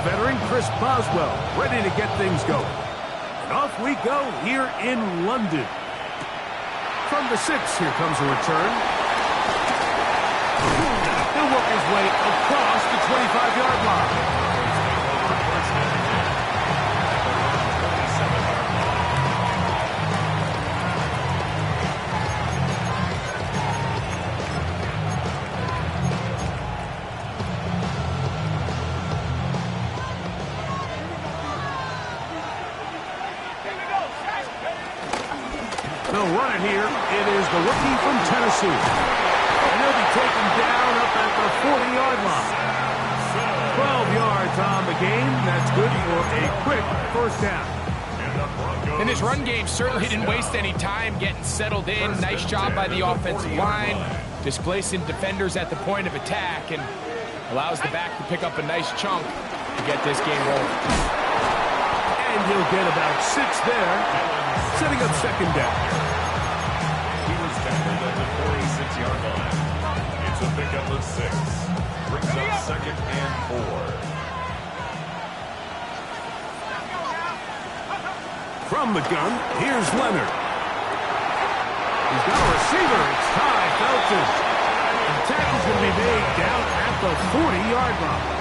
veteran Chris Boswell, ready to get things going. And off we go here in London. From the 6, here comes a return. He'll work his way across the 25-yard line. They'll run it here. It is the rookie from Tennessee. And he'll be taken down up at the 40-yard line. 12 yards on the game. That's good for a quick first down. And this run game certainly didn't waste any time getting settled in. Nice job by the offensive line, displacing defenders at the point of attack, and allows the back to pick up a nice chunk to get this game rolling. And he'll get about 6 there, setting up second down. He was tackled at the 46-yard line. It's a pickup of 6. Brings up second and 4. From the gun, here's Leonard. He's got a receiver. It's Ty Felton. The tackle's going to be made down at the 40-yard line.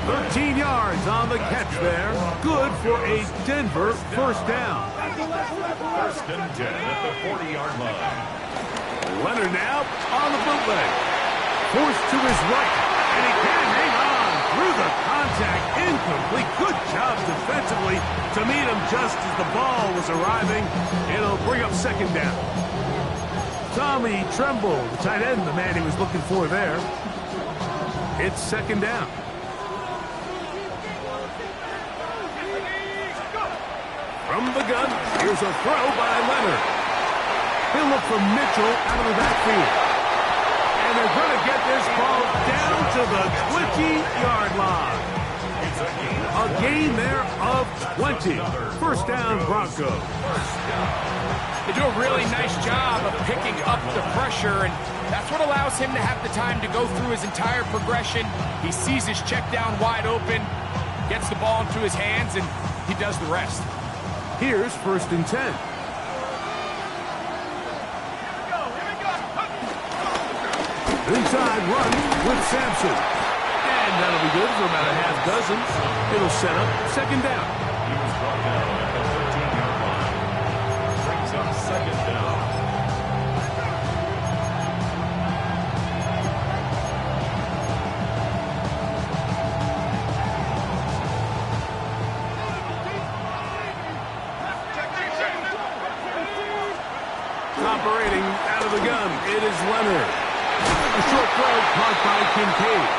13 yards on the catch there. Good for a Denver first down. First and 10 at the 40-yard line. Leonard now on the bootleg. Forced to his right. And he can hang on through the contact. Incomplete. Good job defensively to meet him just as the ball was arriving. It'll bring up second down. Tommy Tremble, the tight end, the man he was looking for there. It's second down. From the gun, here's a throw by Leonard. He'll look for Mitchell out of the backfield. And they're going to get this ball down to the 20-yard line. A gain there of 20. First down, Broncos. They do a really nice job of picking up the pressure, and that's what allows him to have the time to go through his entire progression. He sees his check down wide open, gets the ball into his hands, and he does the rest. Here's first and 10. Inside run with Sampson. And that'll be good for about a half dozen. It'll set up second down. He was brought down at the 13-yard line. Brings up second down. Operating out of the gun, it is Leonard. A short throw caught by Kincaid.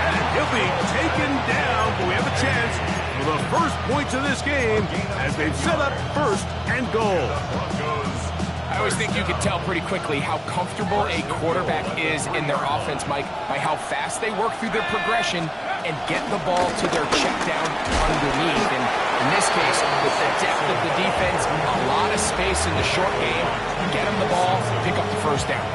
And he'll be taken down, but we have a chance for the first points of this game as they've set up first and goal. I always think you can tell pretty quickly how comfortable a quarterback is in their offense, Mike, by how fast they work through their progression and get the ball to their check down underneath. And in this case, with the depth of the defense, a lot of space in the short game, get them the ball, pick up the first down.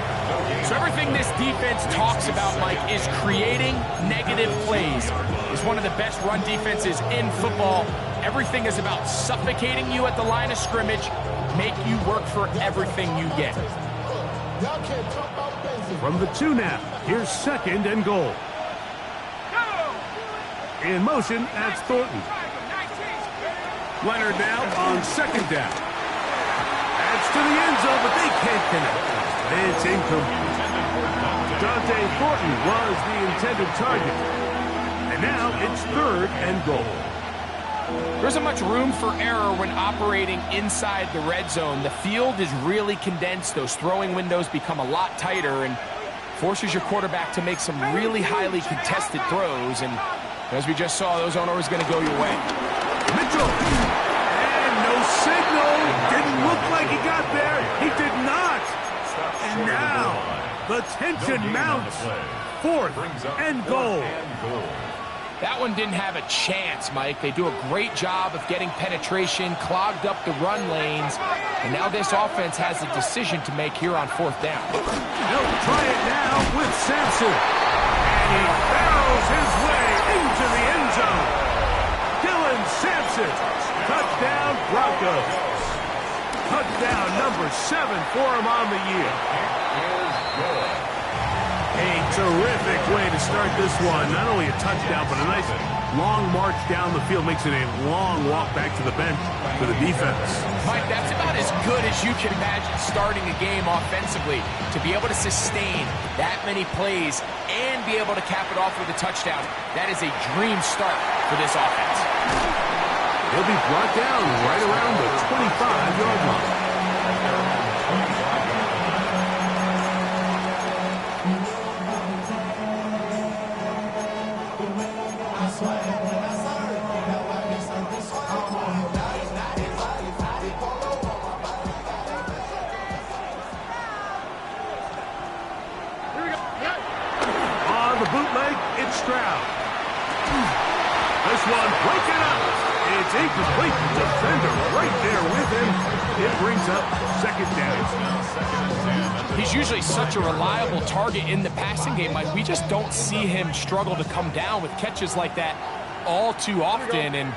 So everything this defense talks about, Mike, is creating negative plays. It's one of the best run defenses in football. Everything is about suffocating you at the line of scrimmage, make you work for everything you get. From the 2 now, here's second and goal. In motion, that's Thornton. Leonard now on second down. Adds to the end zone, but they can't connect. It's incomplete. Dante Thornton was the intended target. And now it's third and goal. There isn't much room for error when operating inside the red zone. The field is really condensed. Those throwing windows become a lot tighter and forces your quarterback to make some really highly contested throws. And as we just saw, those aren't always going to go your way. Mitchell. And no signal. Didn't look like he got there. He did not. And now the tension mounts. Fourth and goal. That one didn't have a chance, Mike. They do a great job of getting penetration, clogged up the run lanes, and now this offense has a decision to make here on fourth down. They'll try it now with Sampson. And he barrels his way into the it. Touchdown, Broncos. Touchdown number 7 for him on the year. A terrific way to start this one. Not only a touchdown, but a nice long march down the field. Makes it a long walk back to the bench for the defense. Mike, that's about as good as you can imagine starting a game offensively. To be able to sustain that many plays and be able to cap it off with a touchdown, that is a dream start for this offense. He'll be brought down right around the 25-yard line. This one breaking out. It's incomplete. Defender right there with him. It brings up second down. He's usually such a reliable target in the passing game, Mike. We just don't see him struggle to come down with catches like that all too often. And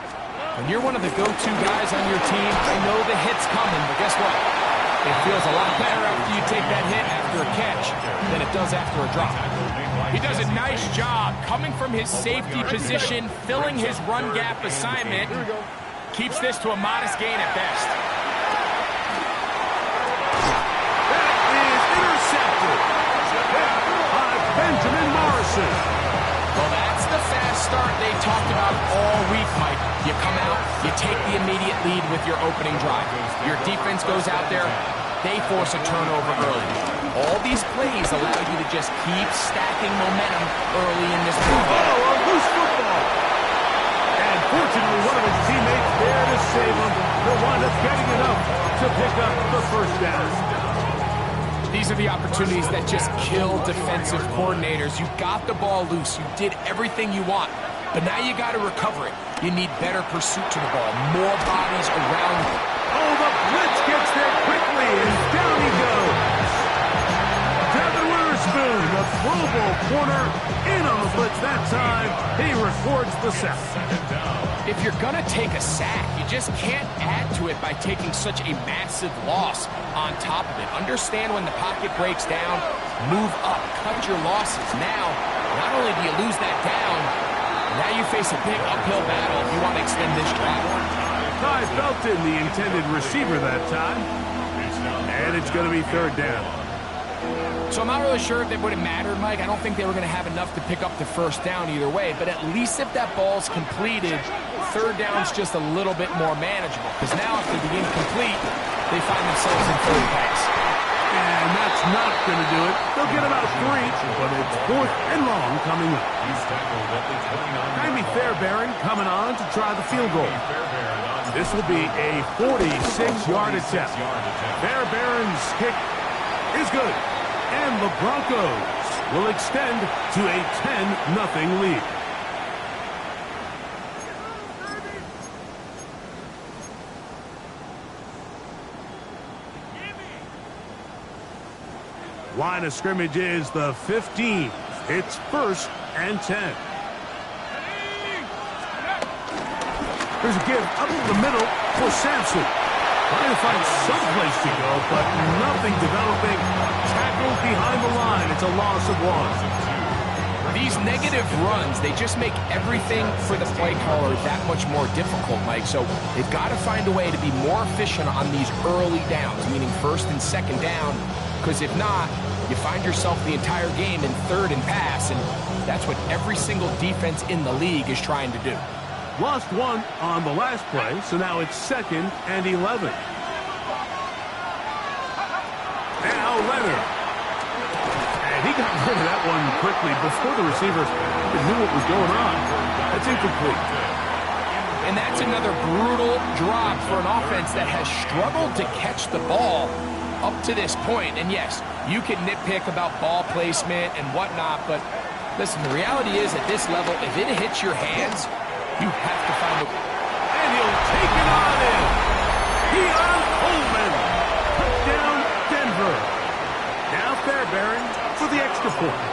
when you're one of the go-to guys on your team, I know the hit's coming, but guess what? It feels a lot better after you take that hit after a catch than it does after a drop. He does a nice job coming from his safety position, filling his run gap assignment. Keeps this to a modest gain at best. That is intercepted. By Benjamin Morrison. Well, that's the fast start they talked about all week, Mike. You come out, you take the immediate lead with your opening drive. Your defense goes out there, they force a turnover early. All these plays allow you to just keep stacking momentum early in this game. Oh, a loose football. And fortunately, one of his teammates there to save him. He'll wind up getting enough to pick up the first down. These are the opportunities that just kill defensive coordinators. You got the ball loose. You did everything you want. But now you got to recover it. You need better pursuit to the ball. More bodies around you. Oh, the blitz gets there quickly, and down he goes. Witherspoon, the Pro Bowl corner, in on the blitz that time. He records the sack. If you're going to take a sack, you just can't add to it by taking such a massive loss on top of it. Understand when the pocket breaks down, move up, cut your losses. Now, not only do you lose that down, now you face a big uphill battle if you want to extend this drive. Ty Belton, the intended receiver that time. And it's going to be third down. So I'm not really sure if it would have mattered, Mike. I don't think they were going to have enough to pick up the first down either way. But at least if that ball's completed, third down's just a little bit more manageable. Because now if they begin complete, they find themselves in third pass. And that's not going to do it. They'll get about 3, but it's fourth and long coming up. Jaime Fairbairn coming on to try the field goal. This will be a 46-yard attempt. Fairbairn's kick is good. And the Broncos will extend to a 10-0 lead. Line of scrimmage is the 15. It's 1st and 10. There's a give up the middle for Sampson. Trying to find some place to go, but nothing developing. Tackled behind the line. It's a loss of 1. These negative runs, they just make everything for the play caller that much more difficult, Mike. So they've got to find a way to be more efficient on these early downs, meaning 1st and 2nd down. Because if not, you find yourself the entire game in 3rd and pass, and that's what every single defense in the league is trying to do. Lost 1 on the last play, so now it's 2nd and 11. Now Leonard. And he got rid of that one quickly before the receivers even knew what was going on. That's incomplete. And that's another brutal drop for an offense that has struggled to catch the ball up to this point. And yes, you can nitpick about ball placement and whatnot, but listen, the reality is at this level, if it hits your hands, you have to find a... And he'll take it on in. Keon Coleman. Touchdown, Denver. Now Fairbairn for the extra point.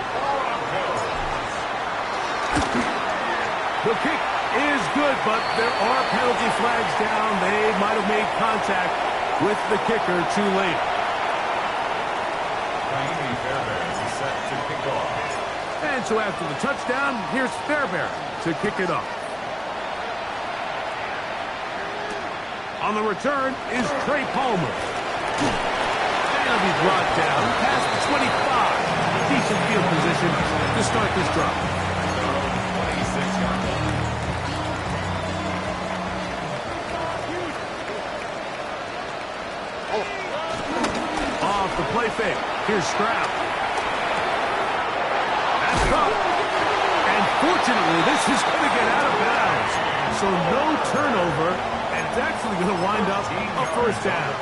The kick is good, but there are penalty flags down. They might have made contact with the kicker too late. Set to kick off. And so after the touchdown, here's Fairbairn to kick it off. On the return is Trey Palmer. And he'll be brought down past the 25. Decent field position to start this drive. 26-yard line. Off the play fake. Here's Stroud. That's tough. And fortunately, this is going to get out of bounds. So no turnover, and it's actually going to wind up a first down.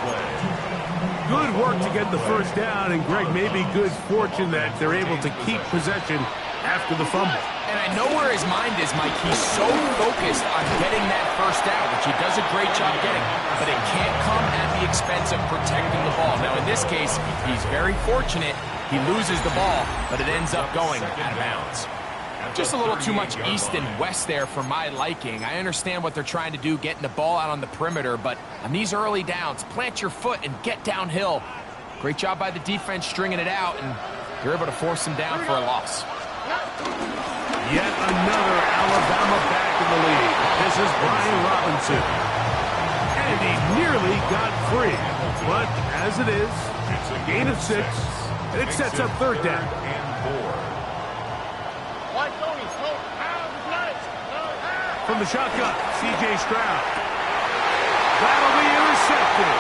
Good work to get the first down, and Greg, maybe good fortune that they're able to keep possession after the fumble. And I know where his mind is, Mike. He's so focused on getting that first down, which he does a great job getting, but it can't come at the expense of protecting the ball. Now, in this case, he's very fortunate. He loses the ball, but it ends up going out of bounds. Just a little too much east and west there for my liking. I understand what they're trying to do, getting the ball out on the perimeter, but on these early downs, plant your foot and get downhill. Great job by the defense stringing it out, and you're able to force them down for a loss. Yet another Alabama back in the lead. This is Brian Robinson. And he nearly got free. But as it is, it's a gain of 6, and it sets up third down. From the shotgun, C.J. Stroud. That'll be intercepted.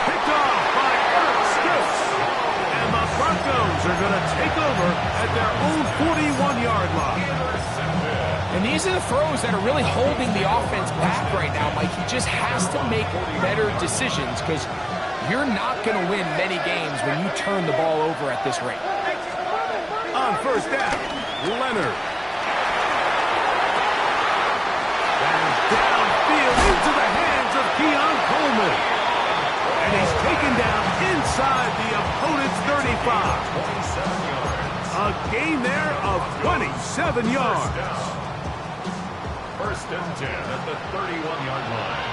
Picked off by Eric Stokes. And the Broncos are going to take over at their own 41-yard line. And these are the throws that are really holding the offense back right now, Mike. He just has to make better decisions because you're not going to win many games when you turn the ball over at this rate. On first down, Leonard. Downfield into the hands of Keon Coleman. And he's taken down inside the opponent's 35. 27 yards. A gain there of 27 yards. First and 10 at the 31-yard line.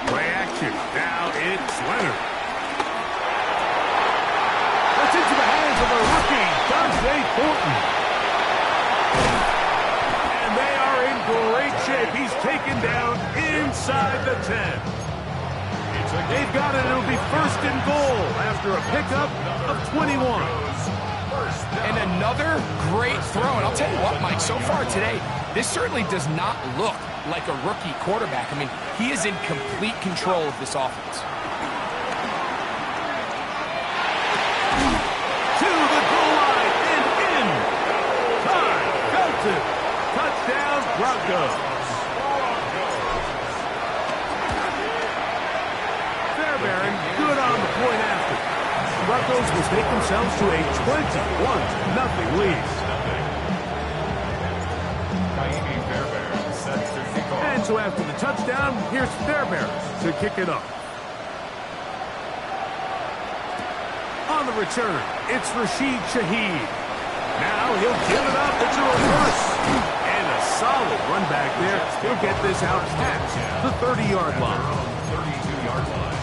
Play action. Now it's Leonard. That's into the hands of a rookie, Dante Thornton. Great shape. He's taken down inside the 10. They've got it. It'll be first and goal after a pickup of 21. And another great throw. And I'll tell you what, Mike, so far today, this certainly does not look like a rookie quarterback. I mean, he is in complete control of this offense. To the goal line and in. Time. Felton. Touchdown, Broncos. Fairbairn, good on the point after. The Broncos will take themselves to a 21-0 lead. And so after the touchdown, here's Fairbairn to kick it off. On the return, it's Rashid Shaheed. Now he'll give it up. It's a reverse. And a solid run back there. He'll get this out past the 30-yard line. 32-yard line.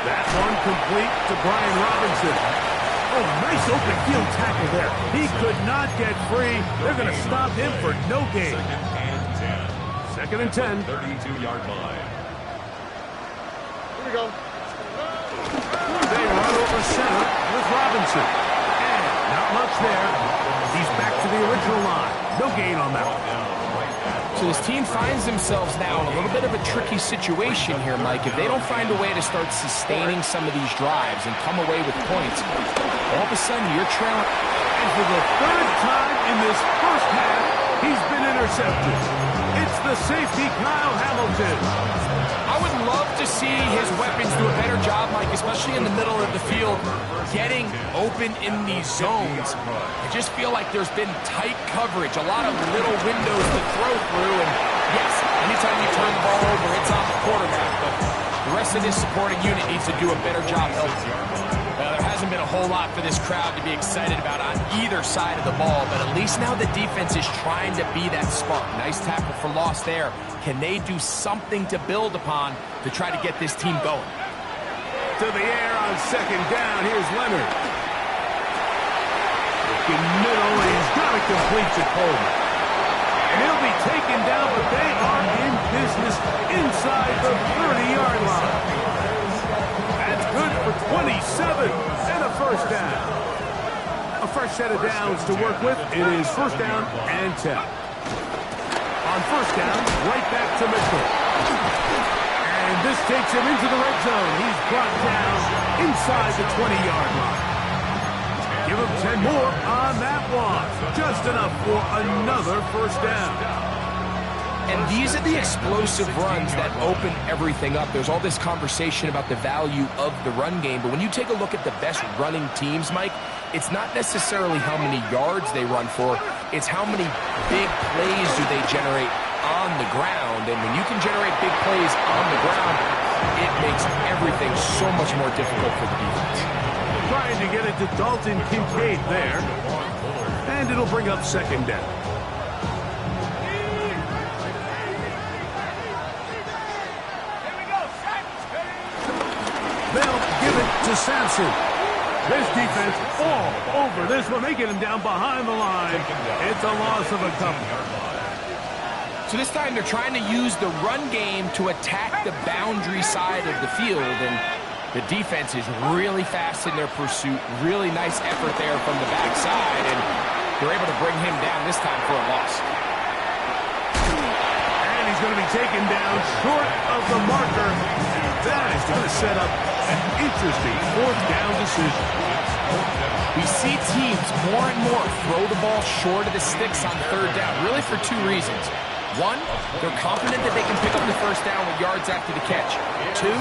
That one complete to Brian Robinson. Oh, nice open field tackle there. He could not get free. They're going to stop him for no gain. Second and 10. 32-yard line. Here we go. They run over center with Robinson. And not much there. He's back to the original line. No gain on that one. So this team finds themselves now in a little bit of a tricky situation here, Mike. If they don't find a way to start sustaining some of these drives and come away with points, all of a sudden you're trailing. And for the third time in this first half, he's been intercepted. It's the safety, Kyle Hamilton. I would love to see his weapons do a better job, Mike, especially in the middle of the field, getting open in these zones. I just feel like there's been tight coverage, a lot of little windows to throw through, and yes, anytime you turn the ball over, it's on the quarterback, but rest of this supporting unit needs to do a better job helping. There hasn't been a whole lot for this crowd to be excited about on either side of the ball, but at least now the defense is trying to be that spark. Nice tackle for loss there. Can they do something to build upon to try to get this team going? To the air on second down. Here's Leonard. Looking middle, he's got to complete to Coleman. And he'll be taken down, but they are in business inside the 30-yard line. That's good for 27 and a first down. A fresh set of downs to work with. It is first down and 10. On first down, right back to Mitchell. And this takes him into the red zone. He's brought down inside the 20-yard line. Give him 10 more on that one. Just enough for another first down. And these are the explosive runs that open everything up. There's all this conversation about the value of the run game, but when you take a look at the best running teams, Mike, it's not necessarily how many yards they run for, it's how many big plays do they generate on the ground. And when you can generate big plays on the ground, it makes everything so much more difficult for the defense. Trying to get it to Dalton Kincaid there. And it'll bring up second down. They'll give it to Sampson. This defense all over this one. They get him down behind the line. It's a loss of a couple. So this time they're trying to use the run game to attack the boundary side of the field, and the defense is really fast in their pursuit. Really nice effort there from the backside, and they're able to bring him down this time for a loss. And he's going to be taken down short of the marker. That is going to set up an interesting fourth down decision. We see teams more and more throw the ball short of the sticks on third down, really for two reasons. One, they're confident that they can pick up the first down with yards after the catch. Two,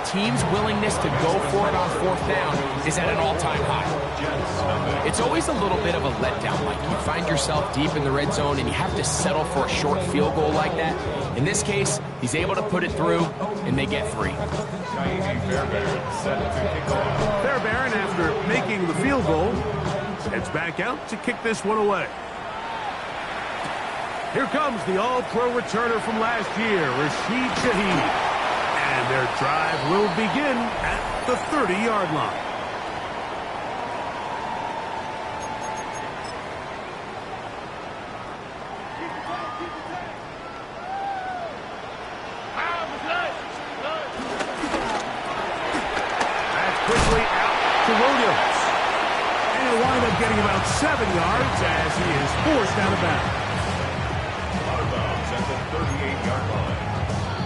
teams' willingness to go for it on fourth down is at an all-time high. It's always a little bit of a letdown. Like you find yourself deep in the red zone and you have to settle for a short field goal like that. In this case, he's able to put it through, and they get three. Fairbairn, after making the field goal, heads back out to kick this one away. Here comes the all-pro returner from last year, Rashid Shaheed. And their drive will begin at the 30-yard line. That's quickly out to Williams. And he'll wind up getting about 7 yards as he is forced out of bounds. Out of bounds at the 38-yard line.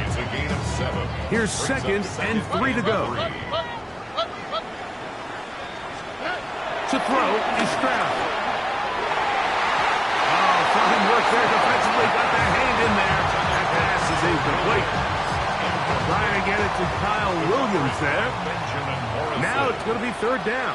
It's a gain of 7. Here's second and 3 to go. To throw is Stroud. Oh, fine work there defensively. Got that hand in there. That pass is incomplete. Trying to get it to Kyle Williams there. Now it's going to be third down.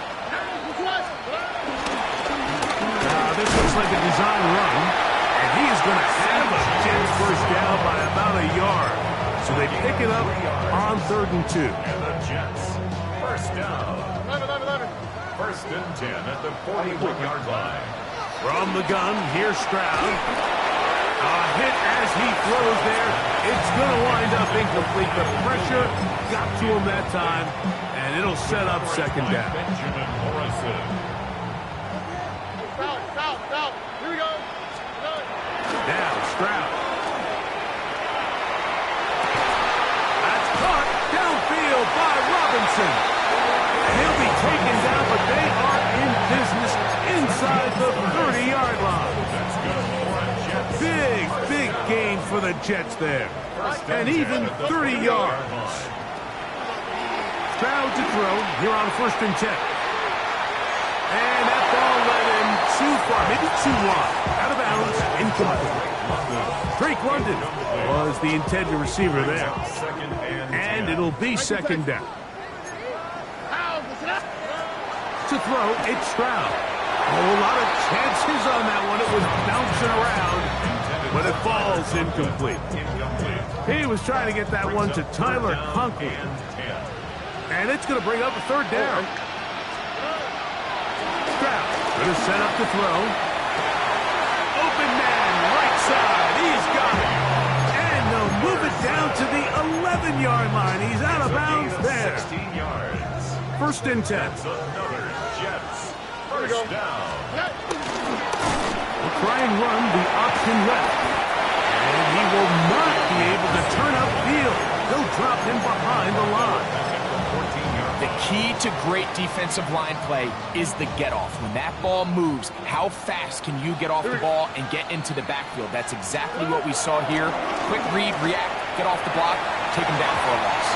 This looks like a design run. And he is going to have a Jets first down by about a yard. So they pick it up on 3rd and 2. And the Jets, first down. First and 10 at the 41-yard line. From the gun, here's Stroud. A hit as he throws there. It's going to wind up incomplete. The pressure got to him that time, and it'll set up second down. Benjamin Morrison. Here we go. Now Stroud. That's caught downfield by Robinson. And he'll be taken down, but they are in business inside the 30-yard line. Big gain for the Jets there. And even 30 yards. Stroud to throw here on 1st and 10. And that ball led him too far, maybe too wide. Out of bounds, incomplete. Drake London was the intended receiver there. And it'll be second down. To throw, it's Stroud. A whole lot of chances on that one. It was bouncing around. but it falls incomplete. He was trying to get that one to Tyler Conklin. And it's going to bring up a third down. Stroud going to set up the throw. Open man, right side. He's got it. And they'll move it down to the 11-yard line. He's out of bounds there. 16 yards. First and 10. That's another Jets. First down. We'll try and run the option left. And he will not be able to turn upfield. They'll drop him behind the line. The key to great defensive line play is the get-off. When that ball moves, how fast can you get off the ball and get into the backfield? That's exactly what we saw here. Quick read, react, get off the block, take him down for a loss.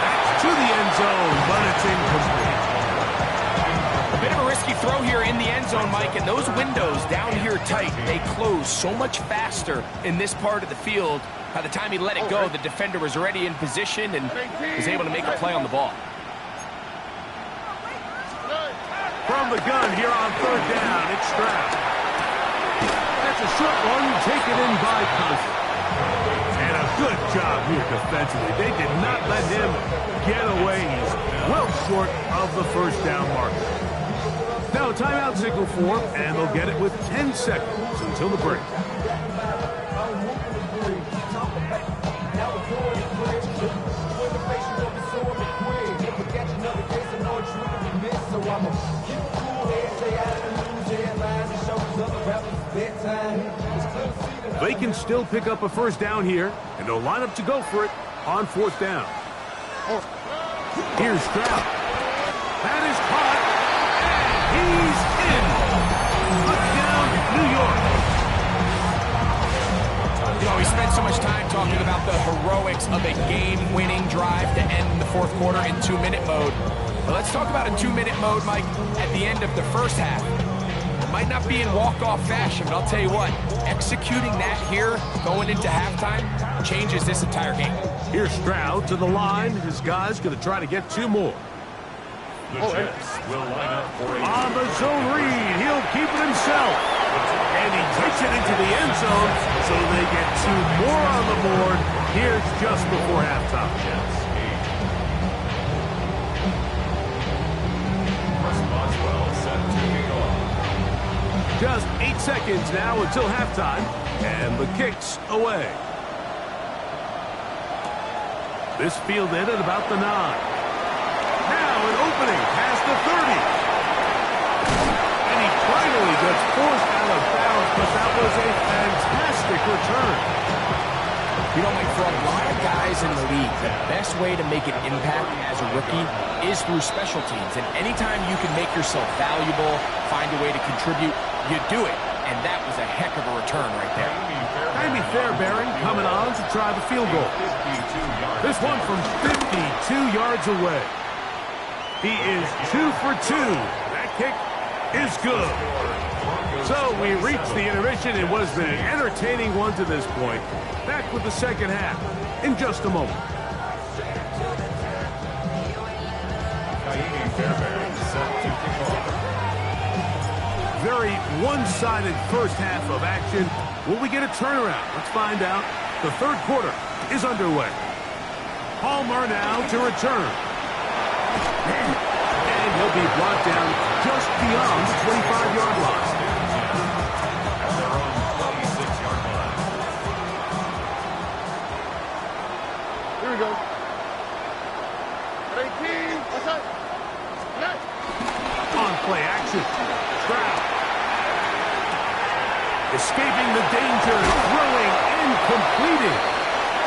That's to the end zone, but it's incomplete. A bit of a risky throw here in the end zone, Mike, and those windows down here tight, they close so much faster in this part of the field. By the time he let it go, the defender was already in position and was able to make a play on the ball. From the gun here on third down, it's Stroud. That's a short one, taken in by Conklin. And a good job here defensively. They did not let him get away. He's well short of the first down marker. Now a timeout signal for him, and they'll get it with 10 seconds until the break. They can still pick up a first down here, and they'll line up to go for it on fourth down. Here's Stroud. That is caught, and he's in. Touchdown, New York. You know, we spent so much time talking about the heroics of a game-winning drive to end the fourth quarter in 2-minute mode. But let's talk about a 2-minute mode, Mike, at the end of the first half. Might not be in walk-off fashion, but I'll tell you what, executing that here, going into halftime, changes this entire game. Here's Stroud to the line. His guy's going to try to get two more. The Jets will line up for a on the zone read. He'll keep it himself. And he takes it into the end zone, so they get two more on the board. Here's just before halftime. Jets 8. Boswell set to kick off. Just 8 seconds now until halftime, and the kick's away. This fielded at about the 9. Now an opening past the 30. And he finally gets forced out of bounds, but that was a fantastic return. You know, Mike, for a lot of guys in the league, the best way to make an impact as a rookie is through special teams. And anytime you can make yourself valuable, find a way to contribute, you do it. And that was a heck of a return right there. Amy Fairbairn coming on to try the field goal. This one from 52 yards away. He is 2 for 2. That kick is good. So we reached the intermission in what has been an entertaining one to this point. Back with the second half in just a moment. Amy Fairbairn set to kick off. Very one-sided first half of action. Will we get a turnaround? Let's find out. The third quarter is underway. Palmer now to return. And he'll be brought down just beyond the 25-yard line. At their own 26-yard line. Here we go. 18. What's up? On play action. Stroud. Escaping the danger, throwing and completing.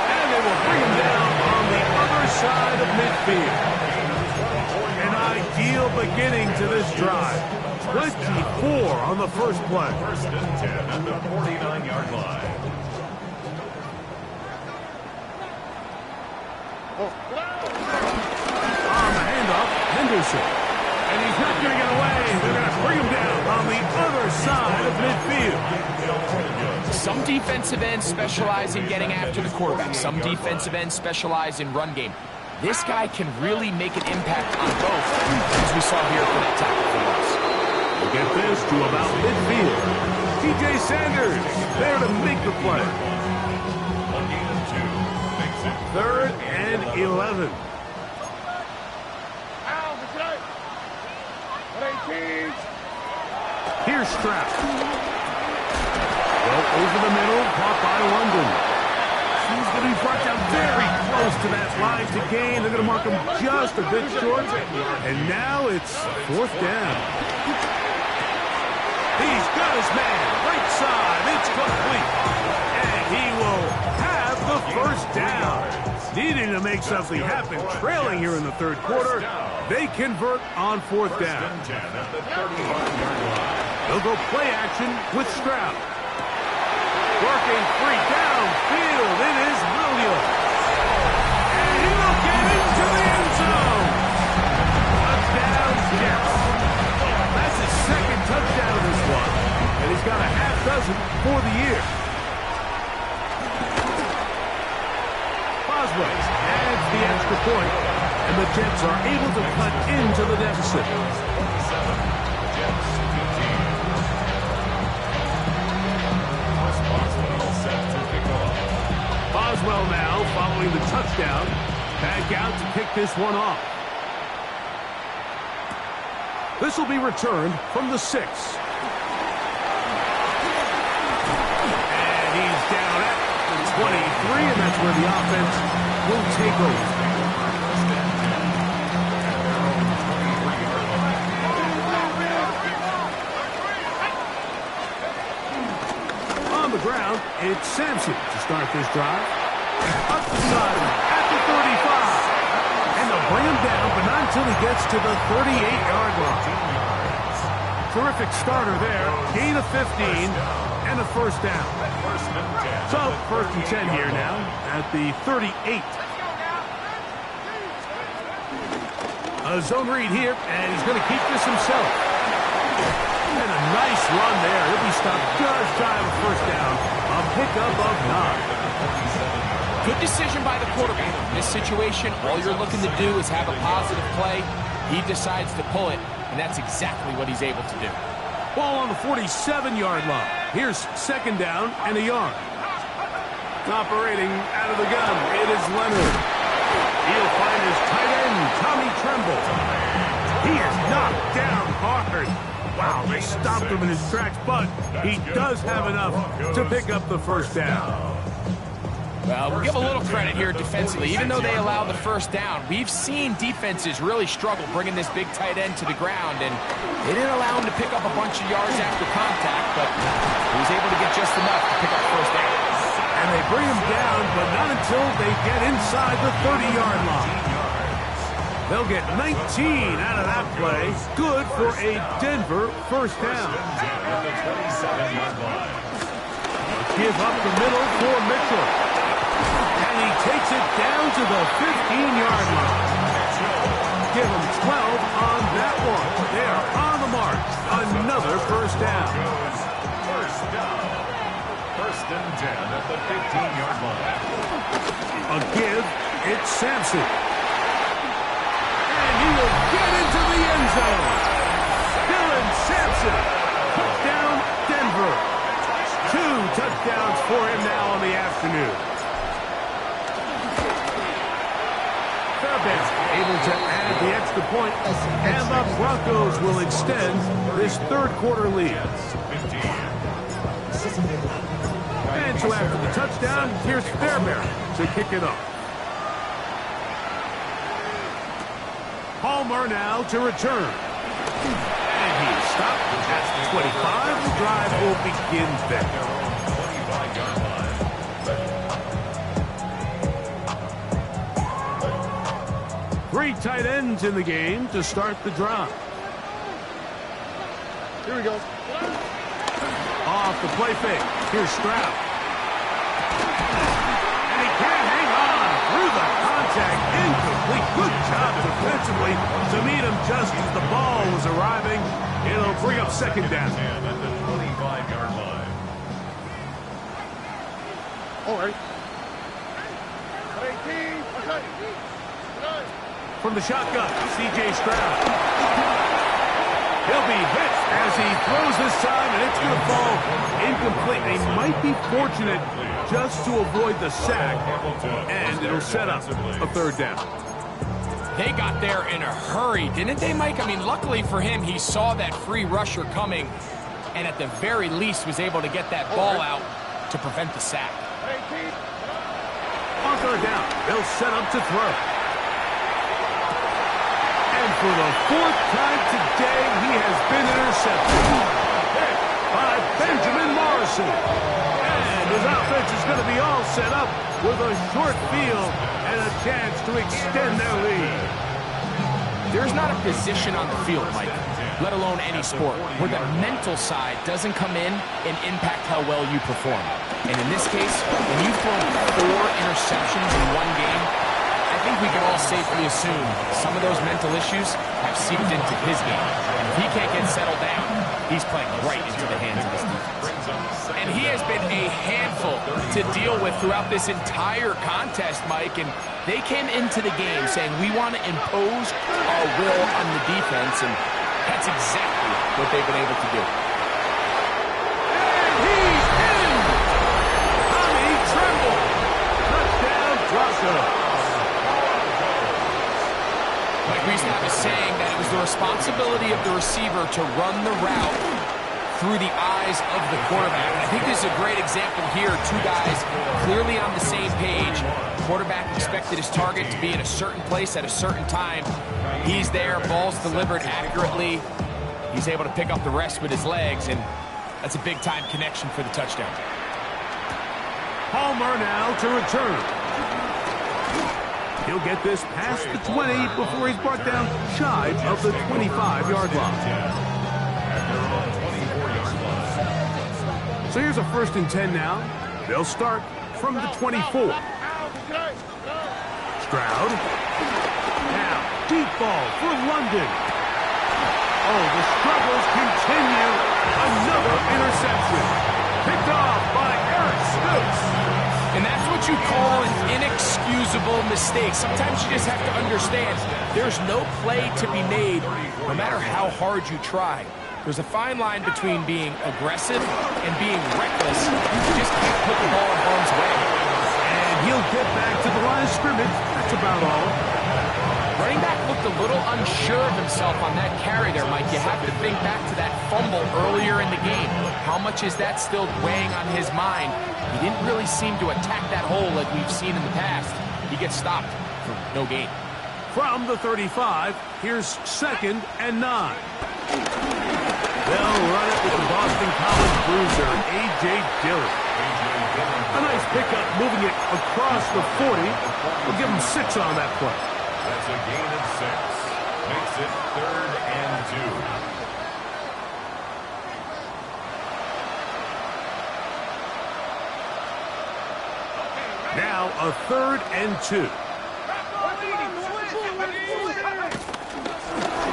And they will bring him down on the other side of midfield. An ideal beginning to this drive. 24 on the first play. First and 10 at the 49-yard line. On the handoff, Henderson. And he's not going to get away. They're going to bring him down on the other side of midfield. Some defensive ends specialize in getting after the quarterback. Some defensive ends specialize in run game. This guy can really make an impact on both, as we saw here for that tackle for loss. We'll get this to about midfield. C.J. Sanders there to make the play. A gain of 2 makes it 3rd and 11. Here's Stroud. Well, over the middle, caught by London. He's going to be brought down very close to that line to gain. They're going to mark him just a bit short. And now it's 4th down. He's got his man. Right side. It's complete. And he will have the 1st down. Needing to make something happen. Trailing here in the 3rd quarter. They convert on 4th down. They'll go play action with Stroud. Working free downfield. It is Williams. And he will get into the end zone. Touchdown, Jets. That's his 2nd touchdown of this one. And he's got a half dozen for the year. Boswell adds the extra point. And the Jets are able to cut into the deficit. Boswell now following the touchdown. Back out to kick this one off. This will be returned from the 6. And he's down at the 23, and that's where the offense will take over. On the ground, it's Sampson to start this drive. Up the sideline at the 35. And they'll bring him down, but not until he gets to the 38-yard line. Terrific starter there. Gain of 15 and a 1st down. So, 1st and 10 here now at the 38. A zone read here, and he's going to keep this himself. And a nice run there. He'll be stopped just shy of a 1st down. A pickup of 9. Good decision by the quarterback. In this situation, all you're looking to do is have a positive play. He decides to pull it, and that's exactly what he's able to do. Ball on the 47-yard line. Here's 2nd down and a yard. Operating out of the gun, it is Leonard. He'll find his tight end, Tommy Tremble. He is knocked down hard. Wow, they stopped him in his tracks, but he does have enough to pick up the 1st down. Well, we'll give a little credit here defensively. Even though they allowed the 1st down, we've seen defenses really struggle bringing this big tight end to the ground, and they didn't allow him to pick up a bunch of yards after contact, but he was able to get just enough to pick up 1st down. And they bring him down, but not until they get inside the 30-yard line. They'll get 19 out of that play. Good for a Denver 1st down. Give up the middle for Mitchell. And he takes it down to the 15-yard line. Give him 12 on that one. They are on the mark. Another 1st down. 1st and 10 at the 15-yard line. A give, it's Sampson. And he will get into the end zone. Dylan Sampson. Touchdown, Denver. 2 touchdowns for him now on the afternoon. Fairbanks able to add the extra point, and the Broncos will extend this 3rd quarter lead. And so after the touchdown, here's Fairbanks to kick it off. Palmer now to return. And he's stopped at the 25. The drive will begin there. 25-yard line. Three tight ends in the game to start the drive. Here we go. Off the play fake. Here's Stroud. And he can't hang on through the contact. Incomplete. Good job defensively to meet him just as the ball was arriving. It'll bring up 2nd down. At the 25-yard line. All right. 18. Okay. From the shotgun, C.J. Stroud. He'll be hit as he throws this time, and it's going to fall incomplete. They might be fortunate just to avoid the sack, and it'll set up a third down. They got there in a hurry, didn't they, Mike? I mean, luckily for him, he saw that free rusher coming, and at the very least was able to get that ball out to prevent the sack. On third down, they'll set up to throw. And for the fourth time today, he has been intercepted. Hit by Benjamin Morrison. And his offense is going to be all set up with a short field and a chance to extend their lead. There's not a position on the field, Mike, let alone any sport, where the mental side doesn't come in and impact how well you perform. And in this case, when you've thrown 4 interceptions in one game, I think we can all safely assume some of those mental issues have seeped into his game. And if he can't get settled down, he's playing right into the hands of his defense. And he has been a handful to deal with throughout this entire contest, Mike. And they came into the game saying, we want to impose our will on the defense. And that's exactly what they've been able to do. And he's in! Tommy Tremble! Touchdown, Broncos! Mike, we used to have a saying that it was the responsibility of the receiver to run the route through the eyes of the quarterback. And I think this is a great example here. 2 guys clearly on the same page. Quarterback expected his target to be in a certain place at a certain time. He's there, ball's delivered accurately. He's able to pick up the rest with his legs, and that's a big-time connection for the touchdown. Palmer now to return. He'll get this past the 20 before he's brought down shy of the 25-yard line. So here's a 1st and 10 now. They'll start from the 24. Stroud. Now, deep ball for London. Oh, the struggles continue. Another interception. Picked off by Eric Stokes. And that's what you call an inexcusable mistake. Sometimes you just have to understand there's no play to be made, no matter how hard you try. There's a fine line between being aggressive and being reckless. You just can't put the ball in harm's way. And he'll get back to the line of scrimmage. That's about all. Running back looked a little unsure of himself on that carry there, Mike. You have to think back to that fumble earlier in the game. How much is that still weighing on his mind? He didn't really seem to attack that hole like we've seen in the past. He gets stopped for no gain. From the 35, here's 2nd and 9. They'll run it with the Boston College bruiser, A.J. Dillon. A nice pickup moving it across the 40. We'll give him 6 on that play. That's a gain of 6. Makes it 3rd and 2. Now a 3rd and 2.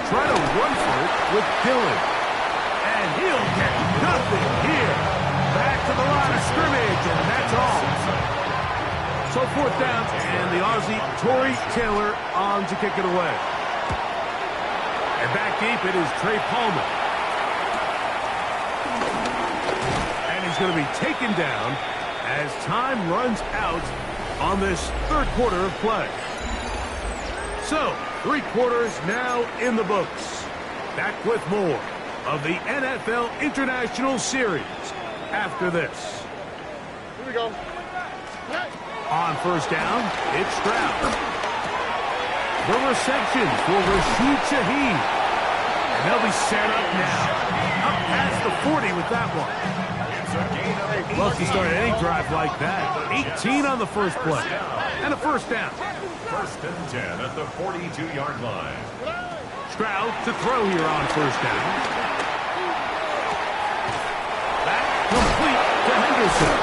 Try to run for it with Dillon. And he'll get nothing here. Back to the line of scrimmage, and that's all. So 4th down, and the Aussie, Torrey Taylor, on to kick it away. And back deep, it is Trey Palmer. And he's going to be taken down as time runs out on this 3rd quarter of play. So, 3 quarters now in the books. Back with more of the NFL International Series after this. Here we go. On 1st down, it's Stroud. The reception for Rashid Shaheed. And they'll be set up now. Up past the 40 with that one. Love to start any drive like that. 18 on the first play. And a 1st down. 1st and 10 at the 42-yard line. Stroud to throw here on 1st down. Back complete to Henderson.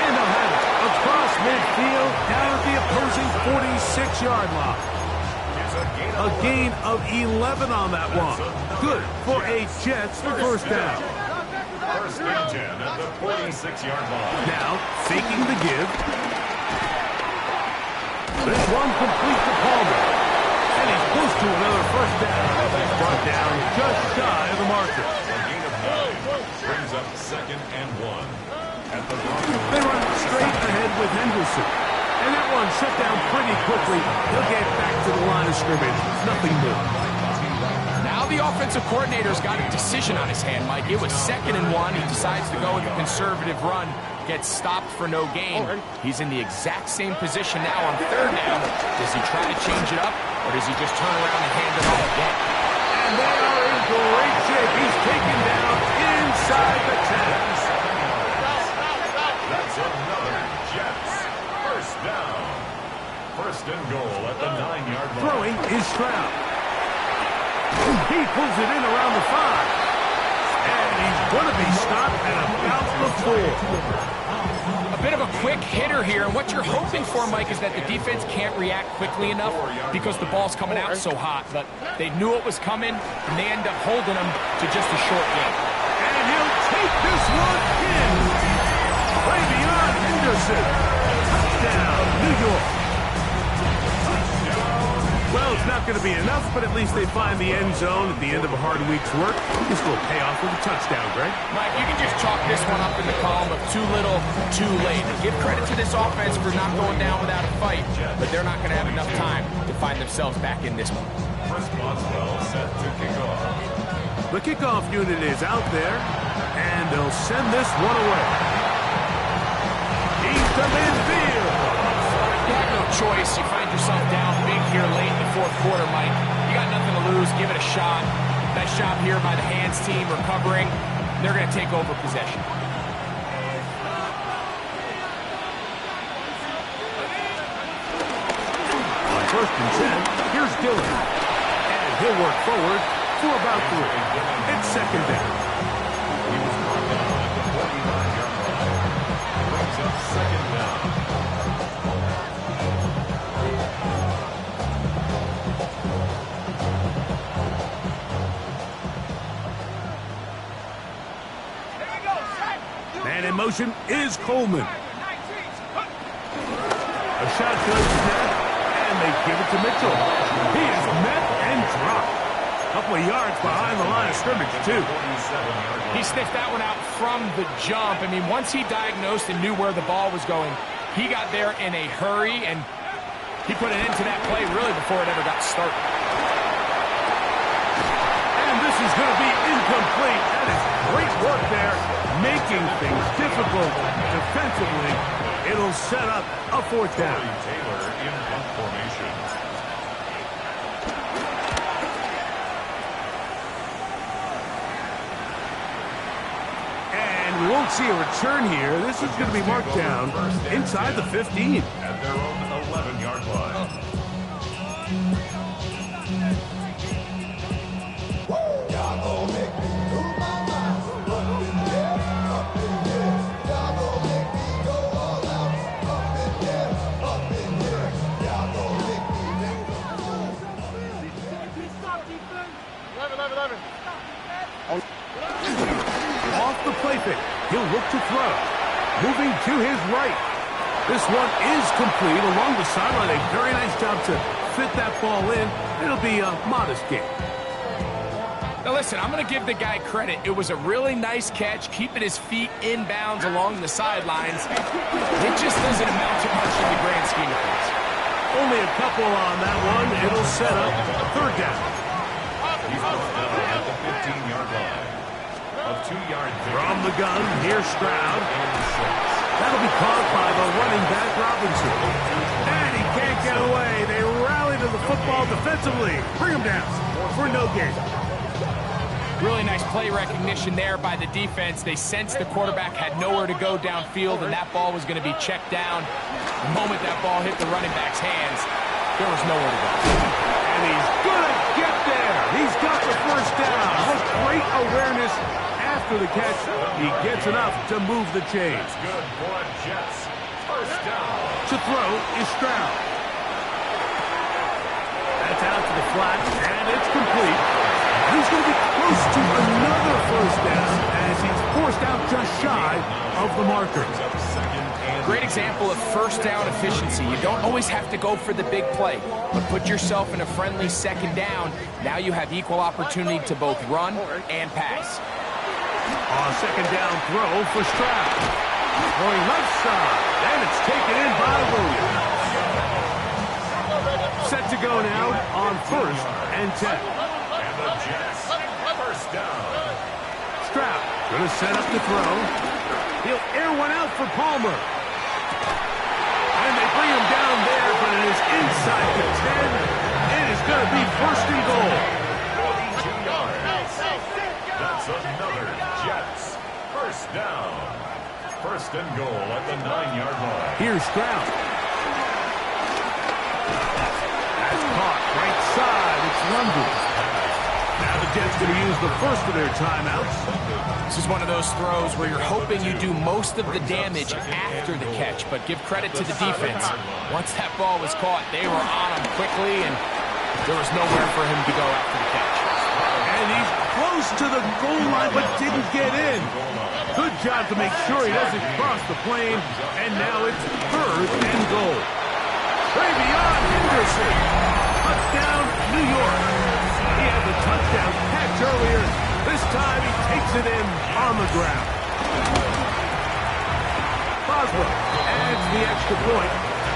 And they'll have it across midfield down at the opposing 46-yard line. A gain of 11 on that one. Good for a Jets for 1st down. 1st and 10 at the 46-yard line. Now, faking the give. This one complete to Palmer. And he's close to another first down. He's brought down just shy of the marker. A gain of 9 brings up 2nd and 1. At the Broncos. They run straight ahead with Henderson. And that one shut down pretty quickly. He'll get back to the line of scrimmage. Nothing new. Now the offensive coordinator's got a decision on his hand, Mike. It was 2nd and 1. He decides to go with a conservative run. Gets stopped for no gain. He's in the exact same position now on 3rd down. Does he try to change it up, or does he just turn around and hand it off again? And they are in great shape. He's taken down inside the 10. That's another Jets. First down. 1st and goal at the 9-yard line. Throwing is Stroud. He pulls it in around the 5. And he's going to be stopped at about the 4. A bit of a quick hitter here, and what you're hoping for, Mike, is that the defense can't react quickly enough because the ball's coming out so hot. But they knew it was coming, and they end up holding him to just a short game. And he'll take this one in. Way beyond Henderson. Touchdown, New York. Well, it's not going to be enough, but at least they find the end zone at the end of a hard week's work. This will pay off with a touchdown, Greg. Mike, you can just chalk this one up in the column of too little, too late. Give credit to this offense for not going down without a fight, but they're not going to have enough time to find themselves back in this one. Chris Boswell set to kick off. The kickoff unit is out there, and they'll send this one away. He's to midfield. You have no choice. You find yourself down big here late in the 4th quarter, Mike. You got nothing to lose. Give it a shot. Nice job here by the hands team recovering. They're going to take over possession. On 1st and 10, here's Dillon. And he'll work forward for about 3. It's 2nd down. He was brought down at the 49-yard line. Brings up 2nd down. Man in motion is Coleman. A shot goes snap, and they give it to Mitchell. He is met and dropped. A couple of yards behind the line of scrimmage, too. He sniffed that one out from the jump. I mean, once he diagnosed and knew where the ball was going, he got there in a hurry, and he put an end to that play really before it ever got started. And this is going to be incomplete. That is great work there, making things difficult defensively. It'll set up a 4th down. Taylor in punt formation. And we won't see a return here. This is going to be marked down inside the 15. At their own 11-yard line. Off the play fake. He'll look to throw. Moving to his right. This one is complete along the sideline. A very nice job to fit that ball in. It'll be a modest gain. Now listen, I'm going to give the guy credit. It was a really nice catch, keeping his feet in bounds along the sidelines. It just doesn't amount to much in the grand scheme of things. Only a couple on that one. It'll set up a 3rd down. He's brought down at the 15-yard line. A 2-yard From the gun, here's Stroud. and 6. That'll be caught by the running back Robinson. And he can't get away. They rally to the football defensively. Bring him down for no gain. Really nice play recognition there by the defense. They sensed the quarterback had nowhere to go downfield, and that ball was going to be checked down. The moment that ball hit the running back's hands, there was nowhere to go. And he's going to get there. He's got the 1st down. What great awareness after the catch. He gets enough to move the chains. Good for Jets. 1st down. To throw is Stroud. That's out to the flat, and it's complete. He's going to be close to another 1st down as he's forced out just shy of the marker. Brings up 2nd and Great example of first down efficiency. You don't always have to go for the big play, but put yourself in a friendly second down. Now you have equal opportunity to both run and pass. On second down throw for Stroud. Going left side, and it's taken in by Williams. Set to go now on 1st and 10. And the Jets, first down. Stroud going to set up the throw. He'll air one out for Palmer. And they bring him down there, but it is inside the 10. It is going to be 1st and goal. 42 yards. That's another Jets. First down. 1st and goal at the 9-yard line. Here's Stroud. That's caught right side. It's London. Now the Jets going to use the first of their timeouts. This is one of those throws where you're hoping you do most of the damage after the catch, but give credit to the defense. Once that ball was caught, they were on him quickly, and there was nowhere for him to go after the catch. And he's close to the goal line, but didn't get in. Good job to make sure he doesn't cross the plane, and now it's 3rd and goal. Way beyond Henderson. Touchdown, New York. He had the touchdown catch earlier. This time he takes it in on the ground. Boswell adds the extra point,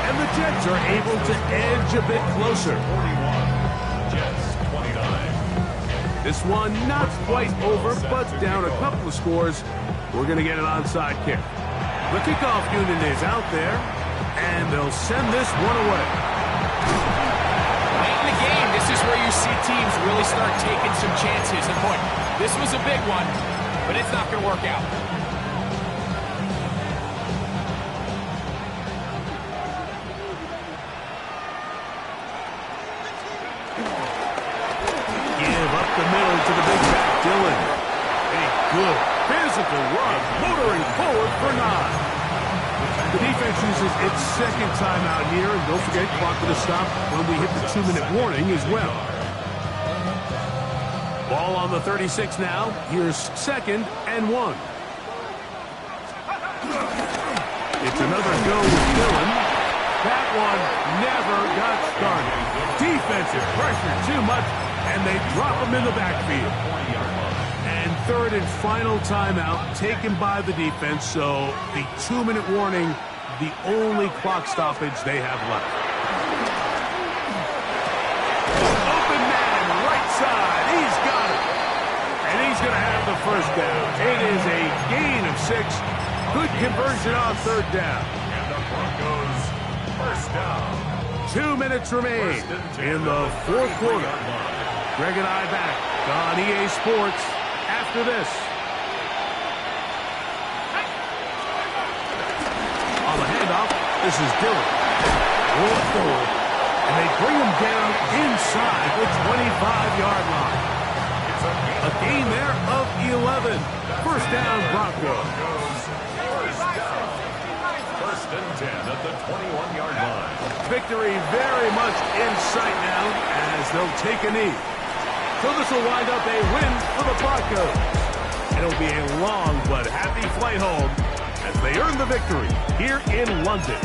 and the Jets are able to edge a bit closer. 41. Jets 29. This one not quite over, but down a couple of scores. We're going to get an onside kick. The kickoff unit is out there, and they'll send this one away. Late in the game, this is where you see teams really start taking some chances. And boy, this was a big one, but it's not going to work out. Give up the middle to the big back, Dillon. A good physical run, motoring forward for 9. The defense uses its second timeout here, and don't forget, clock to the stop when we hit the 2-minute warning as well. Ball on the 36 now. Here's 2nd and 1. It's another go with Dillon. That one never got started. Defensive pressure too much, and they drop him in the backfield. And 3rd and final timeout taken by the defense, so the 2-minute warning, the only clock stoppage they have left. Open man, right side, he's got it. And he's going to have the first down. It is a gain of 6. Good conversion on 3rd down. And the Broncos, first down. 2 minutes remain in the 4th quarter. Greg and I back on EA Sports after this. On the handoff, this is Dillon. 4th forward, and they bring him down inside the 25-yard line. A gain there of 11. First down, Broncos. First and 10 at the 21-yard line. Victory very much in sight now as they'll take a knee. So this will wind up a win for the Broncos. It'll be a long but happy flight home as they earn the victory here in London.